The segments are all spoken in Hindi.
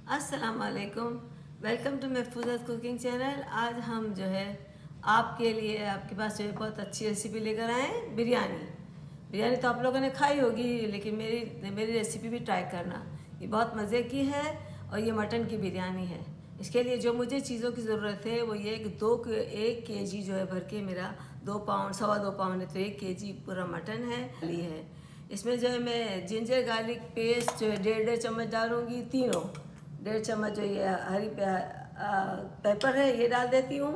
अस्सलाम वालेकुम। Welcome to Mahfuzat cooking channel. आज हम जो है आपके लिए आपके पास जो है बहुत अच्छी रेसिपी लेकर आए हैं। बिरयानी तो आप लोगों ने खाई होगी, लेकिन मेरी रेसिपी भी ट्राई करना। ये बहुत मज़े की है और ये मटन की बिरयानी है। इसके लिए जो मुझे चीज़ों की ज़रूरत है वो ये कि 1 kg जो है भर के मेरा 2 पाउंड 2.25 पाउंड है, तो 1 kg पूरा मटन है। इसमें जो है मैं जिंजर गार्लिक पेस्ट जो है 1.5 चम्मच डालूँगी, तीनों 1.5 चम्मच जो ये हरी पेपर है ये डाल देती हूँ।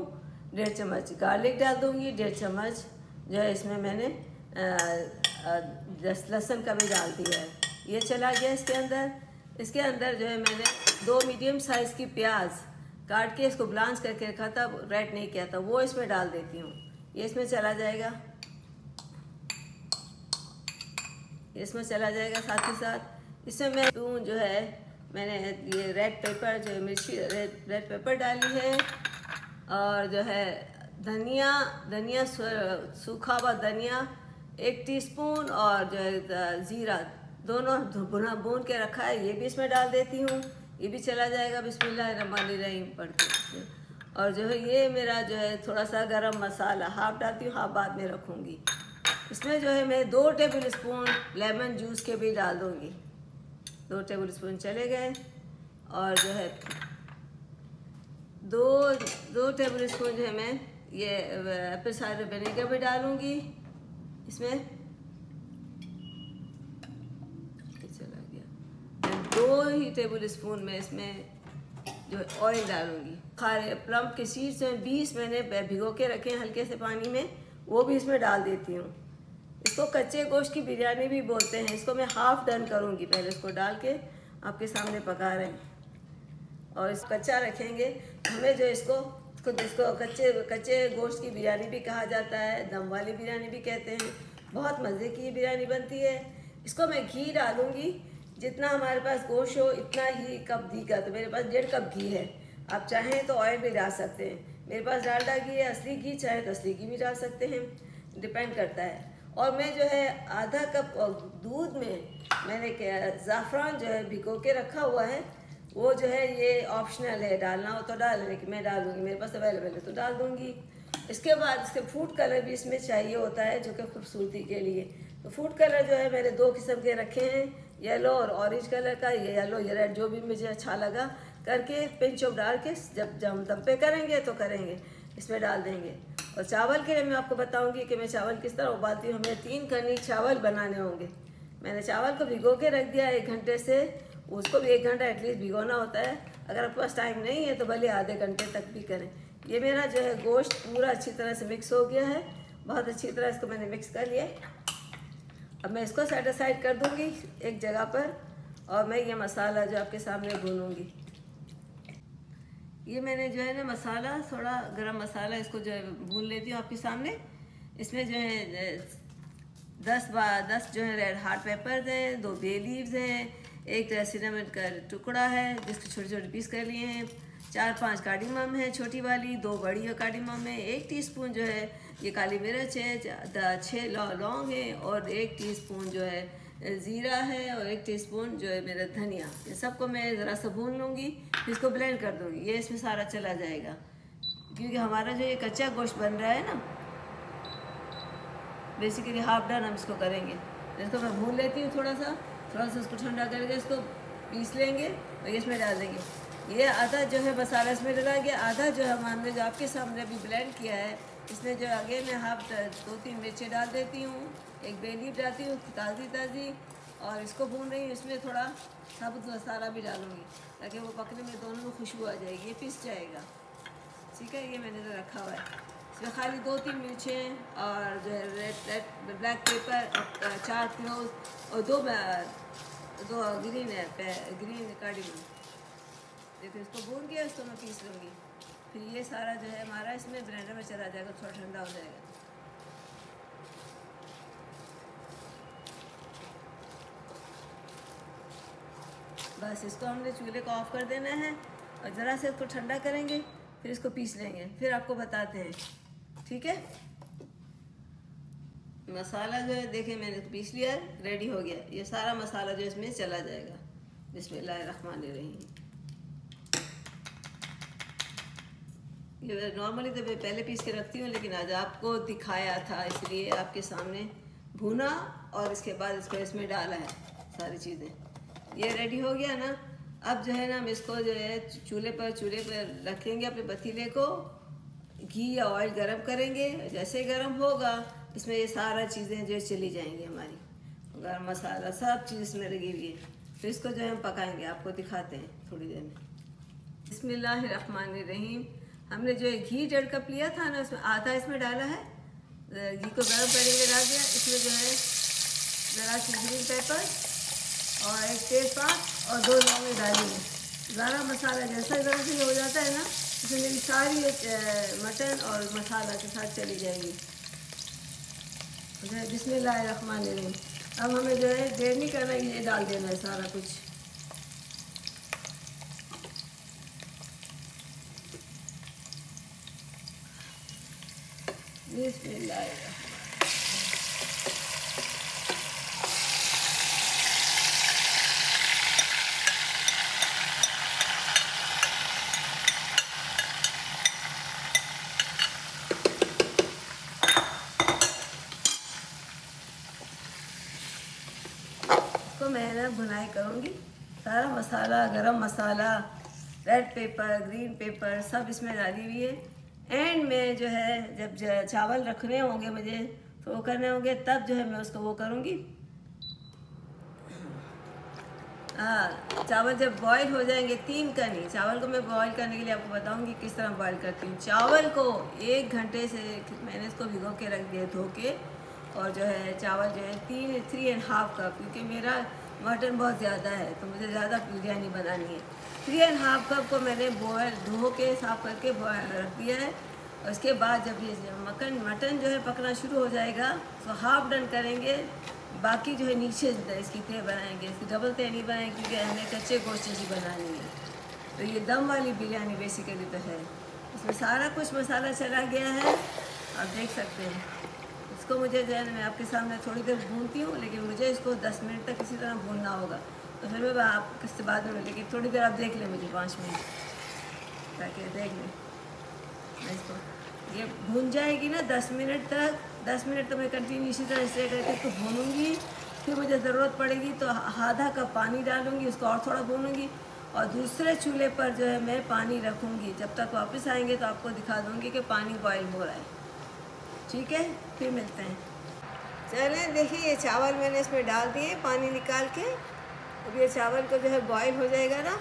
1.5 चम्मच गार्लिक डाल दूँगी। 1.5 चम्मच जो है इसमें मैंने लहसुन का भी डाल दिया है। ये चला गया इसके अंदर जो है मैंने 2 मीडियम साइज़ की प्याज काट के इसको ब्लांच करके रखा था, रेड नहीं किया था, वो इसमें डाल देती हूँ। ये इसमें चला जाएगा, साथ ही साथ इसमें मैं जो है मैंने ये रेड पेपर जो है मिर्ची रेड पेपर डाली है, और जो है धनिया सूखा हुआ धनिया 1 टीस्पून, और जो है ज़ीरा दोनों भून के रखा है ये भी इसमें डाल देती हूँ। ये भी चला जाएगा बिस्मिल्लाहिर्रहमानिर्रहीम पढ़ के। और जो है ये मेरा जो है थोड़ा सा गरम मसाला हाफ डालती हूँ, हाफ बाद में रखूँगी। इसमें जो है मैं 2 टेबल स्पून लेमन जूस के भी डाल दूँगी। 2 टेबल स्पून चले गए। और जो है दो टेबल स्पून जो है मैं ये एप्पल साइडर विनेगर भी डालूँगी इसमें। चला गया। 2 ही टेबल स्पून में इसमें जो ऑयल डालूँगी। खारे प्लम के सीड्स में 20 मैंने भिगो के रखे हैं हल्के से पानी में, वो भी इसमें डाल देती हूँ। इसको कच्चे गोश्त की बिरयानी भी बोलते हैं। इसको मैं हाफ डन करूँगी, पहले इसको डाल के आपके सामने पका रहे हैं। और इसको कच्चा रखेंगे हमें जो इसको कच्चे गोश्त की बिरयानी भी कहा जाता है, दम वाली बिरयानी भी कहते हैं। बहुत मज़े की बिरयानी बनती है। इसको मैं घी डालूँगी, जितना हमारे पास गोश्त हो इतना ही कप घी का, तो मेरे पास 1.5 कप घी है। आप चाहें तो ऑयल भी डाल सकते हैं। मेरे पास डालडा घी है, असली घी चाहे तो असली घी भी डाल सकते हैं, डिपेंड करता है। और मैं जो है आधा कप दूध में मैंने ज़ाफ़रान जो है भिगो के रखा हुआ है, वो जो है ये ऑप्शनल है, डालना हो तो डाल, लेकिन मैं डाल दूँगी, मेरे पास अवेलेबल है तो डाल दूँगी। इसके बाद इसके फूड कलर भी इसमें चाहिए होता है, जो कि खूबसूरती के लिए। तो फूड कलर जो है मैंने 2 किस्म के रखे हैं, येलो और ऑरेंज कलर का। ये येलो या रेड जो भी मुझे अच्छा लगा करके पिंच ऑफ डाल के जब हम दम पे करेंगे तो करेंगे इसमें डाल देंगे। और चावल के लिए मैं आपको बताऊंगी कि मैं चावल किस तरह उबालती हूँ। हमें 3 कनी चावल बनाने होंगे। मैंने चावल को भिगो के रख दिया 1 घंटे से, उसको भी 1 घंटा एटलीस्ट भिगोना होता है। अगर आपके पास टाइम नहीं है तो भले आधे घंटे तक भी करें। ये मेरा जो है गोश्त पूरा अच्छी तरह से मिक्स हो गया है, बहुत अच्छी तरह इसको मैंने मिक्स कर लिया। अब मैं इसको सेट असाइड कर दूँगी एक जगह पर, और मैं ये मसाला जो आपके सामने भूनूँगी। ये मैंने जो है ना मसाला, थोड़ा गरम मसाला, इसको जो है भून लेती हूँ आपके सामने। इसमें जो है 10 जो है रेड हॉट पेपर्स हैं, 2 बे लीव्स हैं, 1 सिनेमन का टुकड़ा है जिसके छोटे छोटे पीस कर लिए हैं, 4-5 कार्डिमम है छोटी वाली, 2 बड़ी कार्डिमम है, 1 टीस्पून जो है ये काली मिर्च है, 6 लौंग है, और 1 टीस्पून जो है ज़ीरा है, और 1 टीस्पून जो है मेरा धनिया। ये सबको मैं ज़रा सा भून लूँगी, फिर इसको ब्लेंड कर दूँगी। ये इसमें सारा चला जाएगा, क्योंकि हमारा जो ये कच्चा गोश्त बन रहा है ना, बेसिकली हाफ डन हम इसको करेंगे। इसको मैं भून लेती हूँ थोड़ा सा इसको ठंडा करके इसको पीस लेंगे और ये इसमें डाल देंगे। ये आधा जो है मसाला इसमें डला गया, आधा जो है हमने जो आपके सामने अभी ब्लेंड किया है इसमें जो आगे मैं हाफ 2-3 मिर्चें डाल देती हूँ, 1 बे लीफ डालती हूँ ताज़ी, और इसको भून रही हूँ। इसमें थोड़ा साबुत मसाला भी डालूँगी ताकि वो पकने में दोनों में खुशबू आ जाएगी, ये पिस जाएगा। ठीक है, ये मैंने तो रखा हुआ है। इसमें खाली 2-3 मिर्चें, और जो है रेड ब्लैक पेपर, और 4 क्लोव, और 2 ग्रीन कार्डिमम। देखो इसको भून के इसको मैं पीस लूँगी। फिर ये सारा जो है हमारा इसमें ब्लेंडर में चला जाएगा, थोड़ा ठंडा हो जाएगा। बस इसको हमने चूल्हे को ऑफ कर देना है, और ज़रा से इसको ठंडा करेंगे, फिर इसको पीस लेंगे, फिर आपको बताते हैं। ठीक है, मसाला जो है देखें मैंने पीस लिया है, रेडी हो गया। ये सारा मसाला जो इसमें चला जाएगा। बिस्मिल्लाहिर्रहमानिर्रहीम। ये नॉर्मली तो मैं पहले पीस के रखती हूँ, लेकिन आज आपको दिखाया था इसलिए आपके सामने भुना और इसके बाद इसको इसमें डाला है सारी चीज़ें। ये रेडी हो गया ना। अब जो है ना हम इसको जो है चूल्हे पर रखेंगे अपने पतीले को, घी या ऑयल गरम करेंगे। जैसे गरम होगा इसमें ये सारा चीज़ें जो चली जाएंगी, हमारी गरम मसाला सब चीज़ इसमें लगी हुई है। तो इसको जो है हम पकाएंगे, आपको दिखाते हैं थोड़ी देर में। बिस्मिल्लाहिर्रहमानिर्रहीम। हमने जो है घी 1.5 कप लिया था ना, उसमें आधा इसमें डाला है, घी को गर्म करने के लिए डाल दिया। इसमें जो है ज़रा सी ग्रीन पेपर और 1 तेज़पात और 2 लौंग डालेंगे। ज़रा मसाला जैसा ज़रा सी हो जाता है ना, इसमें मेरी सारी मटन और मसाला के साथ चली जाएगी। बिस्मिल्लाहिर्रहमानिर्रहीम। अब हमें जो है देर नहीं करना, ये डाल देना है सारा कुछ। बिस्मिल्लाहिर्रहमानिर्रहीम। तो मैं ना भुनाई करूँगी, सारा मसाला, गरम मसाला, रेड पेपर, ग्रीन पेपर सब इसमें डाली हुई है। एंड में जो है जब चावल रखने होंगे मुझे, तो वो करने होंगे, तब जो है मैं उसको वो करूँगी। हाँ, चावल जब बॉईल हो जाएंगे, 3 कनी चावल को मैं बॉईल करने के लिए आपको बताऊँगी किस तरह बॉईल करती हूँ। चावल को 1 घंटे से मैंने इसको भिगो के रख दिया, धो के। और जो है चावल जो है 3.5 कप, क्योंकि मेरा मटन बहुत ज़्यादा है तो मुझे ज़्यादा बिरयानी बनानी है। 3.5 कप को मैंने बॉयल धो के साफ़ करके रख दिया है। और उसके बाद जब ये मटन जो है पकना शुरू हो जाएगा तो हाफ डन करेंगे, बाकी जो है नीचे इसकी तह बनाएंगे। इसकी डबल तह नहीं बनाएंगे क्योंकि हमें कच्चे गोश्त की बनानी है। तो ये दम वाली बिरयानी बेसिकली तो है। इसमें सारा कुछ मसाला चला गया है, आप देख सकते हैं। इसको मुझे जो है मैं आपके सामने थोड़ी देर भूनती हूँ, लेकिन मुझे इसको 10 मिनट तक इसी तरह भूनना होगा। तो फिर मैं आप किससे बाद में, लेकिन थोड़ी देर आप देख लें मुझे 5 मिनट, ताकि देख लें मैं इसको। ये भून जाएगी ना 10 मिनट तक। 10 मिनट तो मैं कंटिन्यू इसी तरह से करके इसको भूनूँगी। फिर मुझे ज़रूरत पड़ेगी तो आधा कप पानी डालूँगी, उसको और थोड़ा भूनूँगी। और दूसरे चूल्हे पर जो है मैं पानी रखूँगी। जब तक वापस आएंगे तो आपको दिखा दूँगी कि पानी बॉयल हो रहा है। ठीक है, फिर मिलते हैं। चलें, देखिए ये चावल मैंने इसमें डाल दिए पानी निकाल के। अब ये चावल को जो है बॉयल हो जाएगा ना,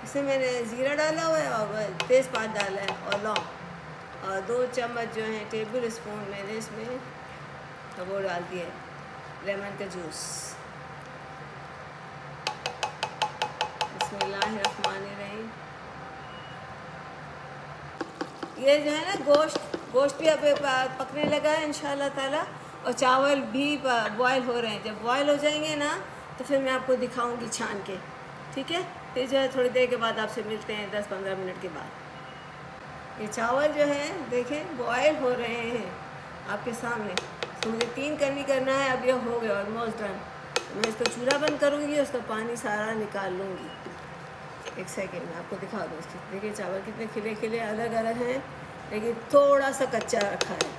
इसमें मैंने ज़ीरा डाला हुआ है और तेज़पात डाला है और लौंग, और 2 चम्मच जो है टेबल स्पून मैंने इसमें तो वो डाल दिया है लेमन का जूस। बिस्मिल्लाहिर्रहमानिर्रहीम। ये जो है ना गोश्त भी अब पकने लगा है इंशाल्लाह ताला, और चावल भी बॉयल हो रहे हैं। जब बॉयल हो जाएंगे ना तो फिर मैं आपको दिखाऊंगी छान के। ठीक है, फिर जो है थोड़ी देर के बाद आपसे मिलते हैं, 10-15 मिनट के बाद। ये चावल जो है देखें बॉयल हो रहे हैं आपके सामने। तो मुझे 3 करनी करना है। अब ये हो गया ऑलमोस्ट डन। मैं इसको चूल्हा बंद करूँगी, उसका पानी सारा निकाल लूँगी। 1 सेकेंड में आपको दिखा दूँ इसकी। देखिए चावल कितने खिले खिले अलग अलग हैं, लेकिन थोड़ा सा कच्चा रखा है।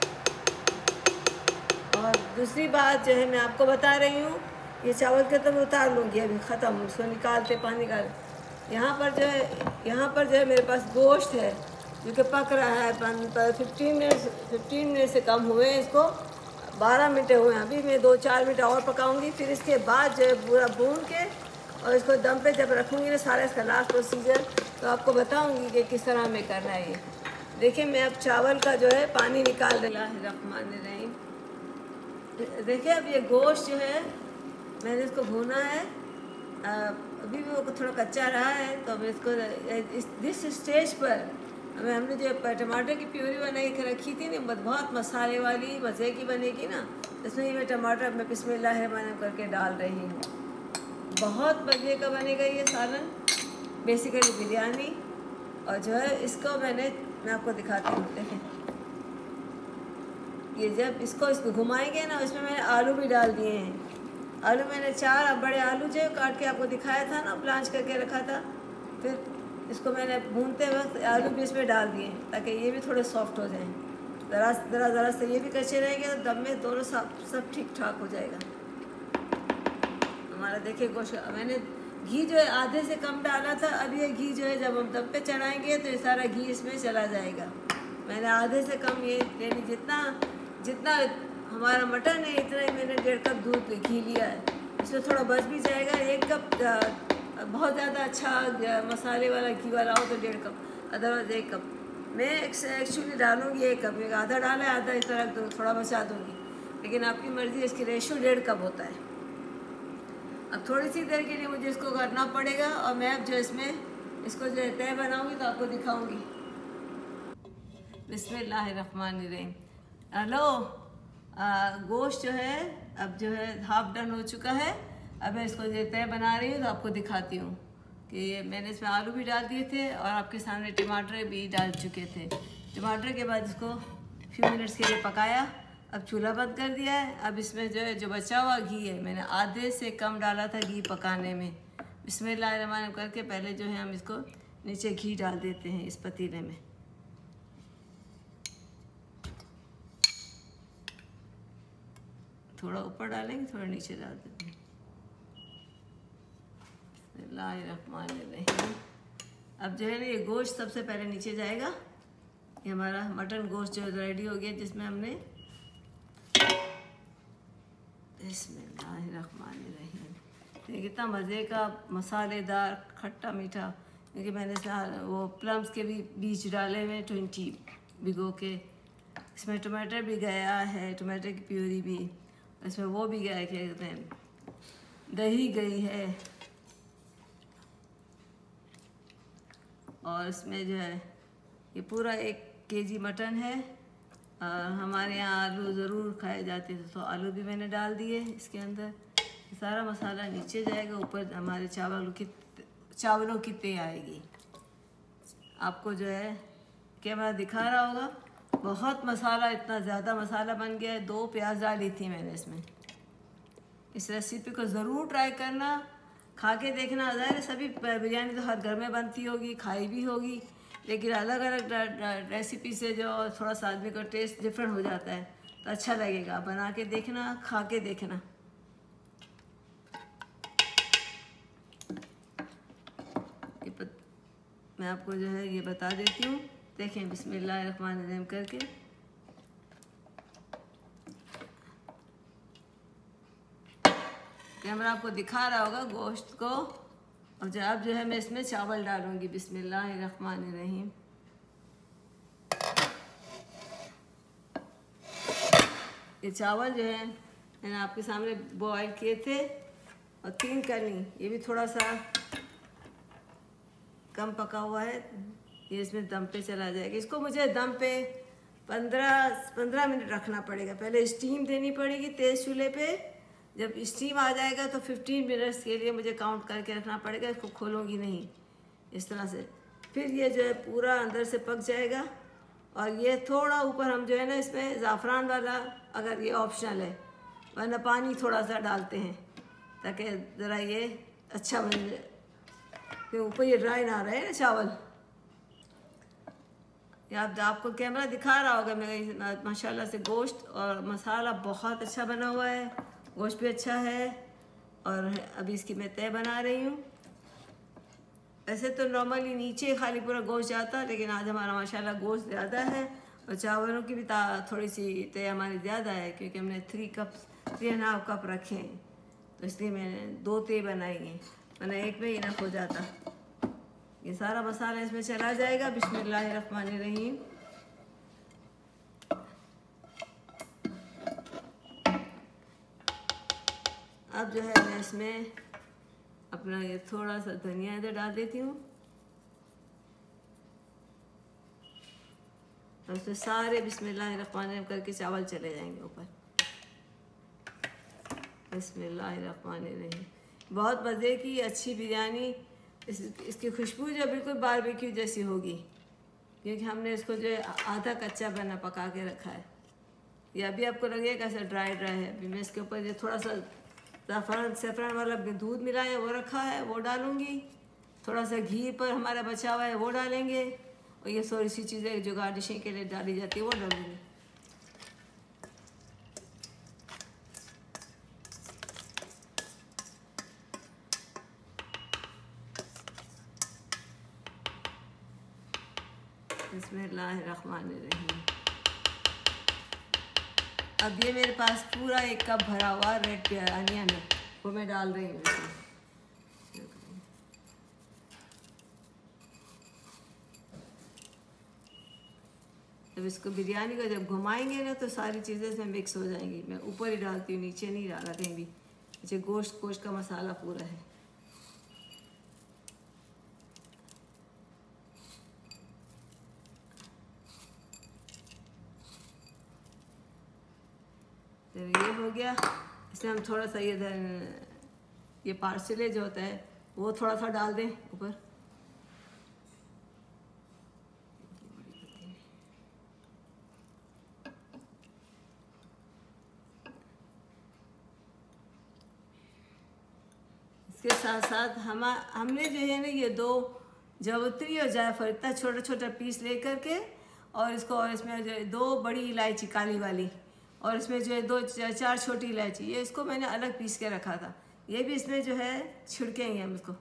और दूसरी बात जो है मैं आपको बता रही हूँ, ये चावल के तो मैं उतार लूँगी अभी, ख़त्म। उसको निकालते पानी निकाल। यहाँ पर जो है मेरे पास गोश्त है जो कि पक रहा है। 15 मिनट से कम हुए हैं इसको, 12 मिनट हुए हैं। अभी मैं 2-4 मिनट और पकाऊंगी। फिर इसके बाद जो है पूरा भून के और इसको दम पे जब रखूँगी ना, सारा इसका लास्ट प्रोसीजर तो आपको बताऊँगी कि किस तरह हमें करना है ये। देखिए मैं अब चावल का जो है पानी निकाल रही। देखिए अब ये गोश्त जो है मैंने इसको भूना है। अभी भी वो थोड़ा कच्चा रहा है, तो अब इसको इस स्टेज पर हमने जो टमाटर की प्यूरी बना के रखी थी ना, बहुत मसाले वाली मज़े की बनेगी ना, इसमें मैं टमाटर मैं बिस्मिल्लाहिर्रहमानिर्रहीम करके डाल रही हूँ। बहुत मज़े का बनेगा ये सालन, बेसिकली बिरयानी। और जो है इसको मैं आपको दिखाती हूँ। देखें ये जब इसको घुमाएंगे ना, इसमें मैंने आलू भी डाल दिए हैं। आलू मैंने 4 बड़े आलू जो काट के आपको दिखाया था ना, ब्लांच करके रखा था। फिर इसको मैंने भूनते वक्त आलू भी इसमें डाल दिए ताकि ये भी थोड़े सॉफ्ट हो जाएं। ज़रा से ये भी कच्चे रहेंगे तो दम में दोनों सब ठीक ठाक हो जाएगा हमारा। देखिए गोश्त मैंने घी जो है आधे से कम डाला था। अब ये घी जो है जब हम दम पे चढ़ाएंगे तो ये सारा घी इसमें चला जाएगा। मैंने आधे से कम ये यानी जितना हमारा मटन है इतना ही मैंने 1.5 कप दूध घी लिया है। इसमें थोड़ा बच भी जाएगा। 1 कप बहुत ज़्यादा अच्छा मसाले वाला घी वाला हो तो 1.5 कप, अदरवाइज़ 1 कप। मैं एक्चुअली डालूँगी 1 कप, एक आधा डाला है, आधा इस तरह तो थोड़ा बचा दूँगी, लेकिन आपकी मर्ज़ी। इसकी रेशो 1.5 कप होता है। अब थोड़ी सी देर के लिए मुझे इसको करना पड़ेगा और मैं अब जो इसमें इसको जो तय बनाऊँगी तो आपको दिखाऊँगी। बिस्मिल्लाहिर्रहमानिर्रहीम। हेलो, गोश्त जो है अब जो है हाफ डन हो चुका है। अब मैं इसको जो तय बना रही हूँ तो आपको दिखाती हूँ कि मैंने इसमें आलू भी डाल दिए थे और आपके सामने टमाटर भी डाल चुके थे। टमाटर के बाद इसको फ्यू मिनट्स के लिए पकाया। अब चूल्हा बंद कर दिया है। अब इसमें जो है जो बचा हुआ घी है, मैंने आधे से कम डाला था घी पकाने में। बिस्मिल्लाहिर्रहमानिर्रहीम करके पहले जो है हम इसको नीचे घी डाल देते हैं इस पतीले में। थोड़ा ऊपर डालेंगे, थोड़ा नीचे डाल देते हैं। बिस्मिल्लाहिर्रहमानिर्रहीम। अब जो है ना ये गोश्त सबसे पहले नीचे जाएगा। ये हमारा मटन गोश्त जो रेडी हो गया, जिसमें हमने बिस्मिल्लाहिर्रहमानिर्रहीम। ये कितना मज़े का मसालेदार खट्टा मीठा, क्योंकि मैंने वो प्लम्स के भी बीज डाले हुए 20 भिगो के। इसमें टमाटर भी गया है, टमाटर की प्यूरी भी, इसमें वो भी गया है, क्या कहते हैं, दही गई है। और इसमें जो है ये पूरा 1 kg मटन है। हमारे यहाँ आलू ज़रूर खाए जाते थे तो आलू भी मैंने डाल दिए इसके अंदर। सारा मसाला नीचे जाएगा, ऊपर हमारे चावलों की तय आएगी। आपको जो है कैमरा दिखा रहा होगा, बहुत मसाला, इतना ज़्यादा मसाला बन गया है। 2 प्याज डाली थी मैंने इसमें। इस रेसिपी को ज़रूर ट्राई करना, खा के देखना। ज़ाहिर सभी बिरयानी तो हर घर में बनती होगी, खाई भी होगी, लेकिन अलग अलग रेसिपी से जो थोड़ा सा आदमी का टेस्ट डिफरेंट हो जाता है तो अच्छा लगेगा। बना के देखना, खा के देखना। मैं आपको जो है ये बता देती हूँ। देखें, बिस्मिल्लाहिर्रहमानिर्रहीम करके कैमरा आपको दिखा रहा होगा गोश्त को। और अब जो है मैं इसमें चावल डालूंगी। बिस्मिल्लाहिर्रहमानिर्रहीम। ये चावल जो है मैंने आपके सामने बॉयल किए थे, और 3 करनी, ये भी थोड़ा सा कम पका हुआ है, ये इसमें दम पे चला जाएगा। इसको मुझे दम पे 15 मिनट रखना पड़ेगा। पहले स्टीम देनी पड़ेगी तेज़ चूल्हे पे। जब स्टीम आ जाएगा तो 15 मिनट्स के लिए मुझे काउंट करके रखना पड़ेगा। इसको खोलूँगी नहीं, इस तरह से। फिर ये जो है पूरा अंदर से पक जाएगा। और ये थोड़ा ऊपर हम जो है ना इसमें ज़ाफ़रान वाला, अगर ये ऑप्शनल है, वरना पानी थोड़ा सा डालते हैं ताकि ज़रा ये अच्छा बन जाए, कि ऊपर ये ड्राई ना रहे ना चावल। ये आपको कैमरा दिखा रहा होगा मेरा, माशाल्लाह से गोश्त और मसाला बहुत अच्छा बना हुआ है, गोश्त भी अच्छा है। और अभी इसकी मैं तय बना रही हूँ। ऐसे तो नॉर्मली नीचे खाली पूरा गोश्त जाता है, लेकिन आज हमारा माशाल्लाह गोश्त ज़्यादा है और चावलों की भी थोड़ी सी तय हमारी ज़्यादा है, क्योंकि हमने 3.5 कप रखे हैं, तो इसलिए मैंने 2 तय बनाई हैं, वरना एक में ही इनफ हो जाता। ये सारा मसाला इसमें चला जाएगा। बिस्मिल्लाहिर्रहमानिर्रहीम। अब जो है मैं इसमें अपना ये थोड़ा सा धनिया इधर डाल देती हूँ, और उसमें सारे बिस्मिल्लाहिर्रहमानिर्रहीम करके चावल चले जाएंगे ऊपर। बिस्मिल्लाहिर्रहमानिर्रहीम। बहुत मज़े की अच्छी बिरयानी। इसकी खुशबू जो बिल्कुल बारबेक्यू जैसी होगी, क्योंकि हमने इसको जो है आधा कच्चा बना पका के रखा है। ये अभी आपको लगेगा कैसा ड्राई है। अभी मैं इसके ऊपर जो थोड़ा सा सेफ़रान वाला दूध मिलाया वो रखा है, वो डालूँगी। थोड़ा सा घी पर हमारा बचा हुआ है वो डालेंगे, और ये थोड़ी सी चीज़ें जो गार्निशिंग के लिए डाली जाती है वो डालेंगे। बिस्मिल्लाहिर्रहमानिर्रहीम। अब ये मेरे पास पूरा 1 कप भरा हुआ रेड अनियन है, वो मैं डाल रही हूँ इसमें। जब इसको बिरयानी को जब घुमाएंगे ना तो सारी चीज़ें इसमें मिक्स हो जाएंगी। मैं ऊपर ही डालती हूँ, नीचे नहीं डाला कहीं भी। अच्छा, गोश्त का मसाला पूरा है। तो ये हो गया। इसमें हम थोड़ा सा ये पार्सले जो होता है वो थोड़ा सा डाल दें ऊपर। इसके साथ साथ हमने जो है ना ये 2 जावित्री और जायफल इतना छोटा छोटा पीस लेकर के, और इसको, और इसमें जो है 2 बड़ी इलायची काली वाली, और इसमें जो है 2-4 छोटी इलायची, ये इसको मैंने अलग पीस के रखा था। ये भी इसमें जो है छिड़केंगे हम इसको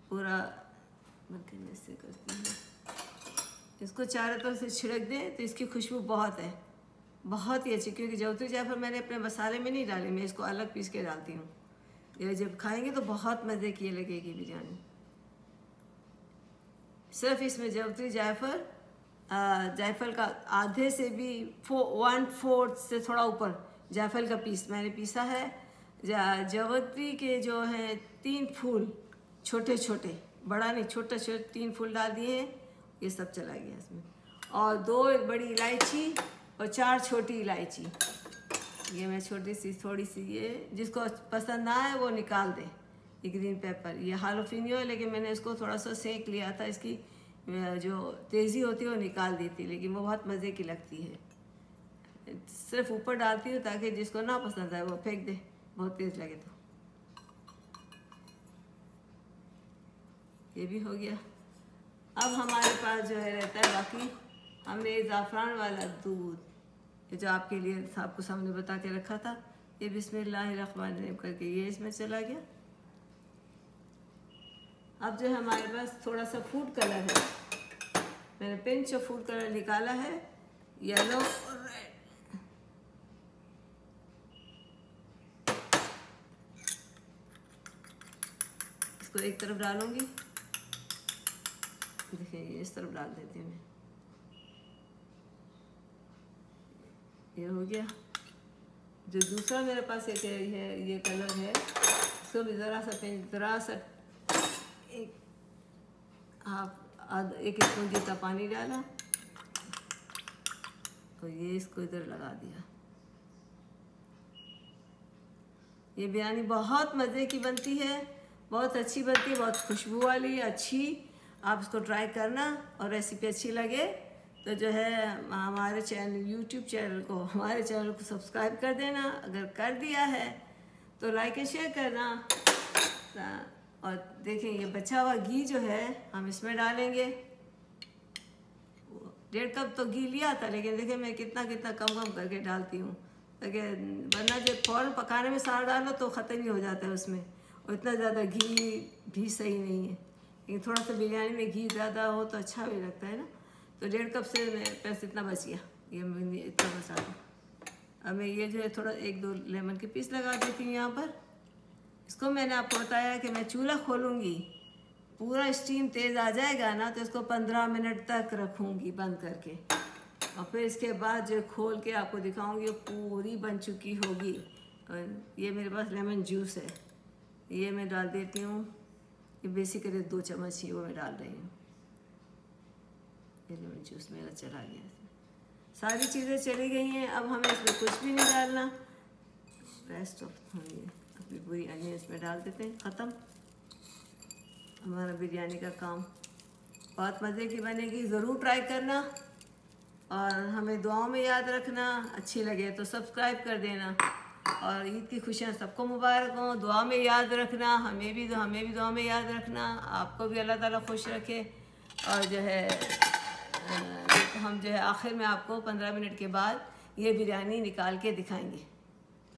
पूरा। इससे करती हूँ, इसको चारों तरफ से छिड़क दें तो इसकी खुशबू बहुत है, बहुत ही अच्छी। क्योंकि जावित्री जायफल मैंने अपने मसाले में नहीं डाले, मैं इसको अलग पीस के डालती हूँ। ये जब खाएंगे तो बहुत मज़े की लगेगी बिरयानी। सिर्फ इसमें जावित्री जायफल का आधे से भी 1/4 से थोड़ा ऊपर जायफल का पीस मैंने पीसा है। जावित्री के जो हैं 3 फूल छोटे छोटे, बड़ा नहीं, छोटे छोटे 3 फूल डाल दिए हैं। ये सब चला गया इसमें, और 2 बड़ी इलायची और 4 छोटी इलायची। ये मैं छोटी सी थोड़ी सी, ये जिसको पसंद ना आए वो निकाल दे। ये ग्रीन पेपर, ये हालोफिनियो है, लेकिन मैंने इसको थोड़ा सा सेक लिया था, इसकी जो तेज़ी होती है वो निकाल दी थी, लेकिन वो बहुत मज़े की लगती है। सिर्फ ऊपर डालती हूँ ताकि जिसको ना पसंद आए वो फेंक दे, बहुत तेज़ लगे तो। ये भी हो गया। अब हमारे पास जो है रहता है बाकी, हमने ज़ाफ़रान वाला दूध जो आपके लिए आपको सामने बता के रखा था, ये बिस्मिल्लाहिर्रहमानिर्रहीम करके ये इसमें चला गया। अब जो हमारे पास थोड़ा सा फूड कलर है, मैंने पिंच ऑफ फूड कलर निकाला है, येलो और रेड। इसको एक तरफ डालूंगी, देखिए ये इस तरफ डाल देती हूँ मैं। ये हो गया। जो दूसरा मेरे पास एक है, ये कलर है, इसको भी ज़रा सा एक स्पून जितना पानी डाला, तो ये इसको इधर लगा दिया। ये बिरयानी बहुत मज़े की बनती है, बहुत अच्छी बनती है, बहुत खुशबू वाली अच्छी। आप इसको ट्राई करना, और रेसिपी अच्छी लगे तो जो है हमारे चैनल, यूट्यूब चैनल को, हमारे चैनल को सब्सक्राइब कर देना। अगर कर दिया है तो लाइक एंड शेयर करना। और देखें ये बचा हुआ घी जो है हम इसमें डालेंगे। 1.5 कप तो घी लिया था, लेकिन देखिए मैं कितना कितना कम करके डालती हूँ, ताकि वरना जब फ़ौरन पकाने में सारा डालो तो ख़त्म ही हो जाता है उसमें, और इतना ज़्यादा घी भी सही नहीं है। लेकिन थोड़ा सा बिरयानी में घी ज़्यादा हो तो अच्छा भी लगता है ना। तो 1.5 कप से मेरे पास इतना बच गया, ये मैंने इतना बचा दिया। अब मैं ये जो है थोड़ा 1-2 लेमन के पीस लगा देती हूँ यहाँ पर। इसको मैंने आपको बताया कि मैं चूल्हा खोलूँगी, पूरा स्टीम तेज़ आ जाएगा ना तो इसको 15 मिनट तक रखूँगी बंद करके, और फिर इसके बाद जो खोल के आपको दिखाऊँगी वो पूरी बन चुकी होगी। और ये मेरे पास लेमन जूस है, ये मैं डाल देती हूँ। ये बेसिकली 2 चम्मच ही वो मैं डाल रही हूँ। ये लेमन जूस मेरा चला गया, इसमें सारी चीज़ें चली गई हैं। अब हमें इसमें कुछ भी नहीं डालना, रेस्ट ऑफ अपनी पूरी अनियन इसमें डाल देते हैं। ख़त्म हमारा बिरयानी का काम। बहुत मज़े की बनेगी, ज़रूर ट्राई करना, और हमें दुआओं में याद रखना। अच्छी लगे तो सब्सक्राइब कर देना, और ईद की खुशियाँ सबको मुबारक हों। दुआ में याद रखना, हमें भी दुआ में याद रखना। आपको भी अल्लाह ताला खुश रखे। और जो है हम जो है आखिर में आपको 15 मिनट के बाद ये बिरयानी निकाल के दिखाएंगे।